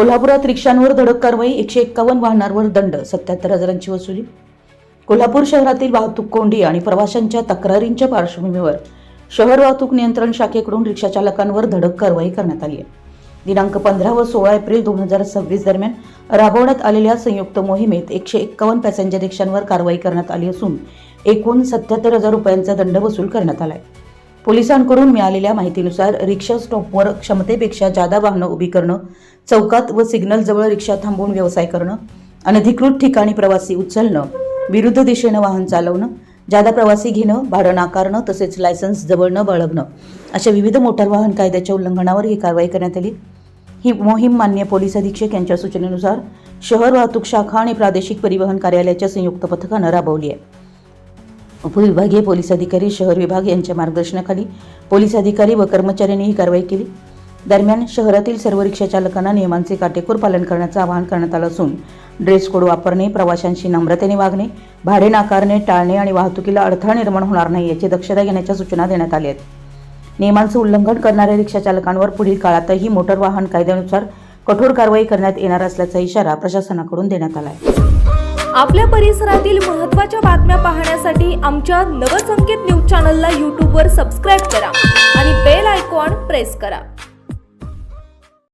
कोल्हापुरात रिक्षांवर धडक कारवाई, 151 वाहनांवर दंड, 77,000ची वसुली। कोल्हापूर शहरातील वाहतूक कोंडी आणि प्रवाशांच्या तक्रारींच्या पार्श्वभूमीवर शहर वाहतूक नियंत्रण शाखेकडून रिक्षा चालकांवर धडक कारवाई करण्यात आली आहे। दिनांक 15 व 16 एप्रिल 2026 दरम्यान राबवण्यात आलेल्या संयुक्त मोहिमेत 151 पॅसेंजर रिक्षांवर कारवाई करण्यात आली असून एकूण 77,000 रुपयांचा दंड वसूल करण्यात आला आहे। पोलिसांकडून मिळालेल्या माहितीनुसार रिक्षा स्टॉपवर क्षमतेपेक्षा जादा वाहनं उभी करणं, चौकात व सिग्नलजवळ रिक्षा थांबवून व्यवसाय करणं, अनधिकृत ठिकाणी प्रवासी उचलणं, विरुद्ध दिशेनं वाहन चालवणं, जादा प्रवासी घेणं, भाडं नाकारणं तसेच लायसन्स जवळ न बाळगणं अशा विविध मोटार वाहन कायद्याच्या उल्लंघनावर ही कारवाई करण्यात आली। ही मोहीम माननीय पोलीस अधीक्षक यांच्या सूचनेनुसार शहर वाहतूक शाखा आणि प्रादेशिक परिवहन कार्यालयाच्या संयुक्त पथकानं राबवली आहे। उपविभागीय पोलीस अधिकारी, शहर विभाग यांच्या मार्गदर्शनाखाली पोलीस अधिकारी व कर्मचाऱ्यांनी ही कारवाई केली। दरम्यान शहरातील सर्व रिक्षा चालकांना नियमांचे काटेकोर पालन करण्याचं आवाहन करण्यात आलं असून ड्रेस कोड वापरणे, प्रवाशांशी नम्रतेने वागणे, भाडे नाकारणे टाळणे आणि वाहतुकीला अडथळा निर्माण होणार नाही याची दक्षता घेण्याच्या सूचना देण्यात आल्या आहेत। नियमांचं उल्लंघन करणाऱ्या रिक्षा चालकांवर पुढील काळातही मोटार वाहन कायद्यानुसार कठोर कारवाई करण्यात येणार असल्याचा इशारा प्रशासनाकडून देण्यात आला आहे। आपल्या परिसरातील महत्त्वाच्या बातम्या पाहण्यासाठी आमच्या नवसंकेत न्यूज चॅनलला यूट्यूबवर सबस्क्राइब करा आणि बेल आयकॉन प्रेस करा।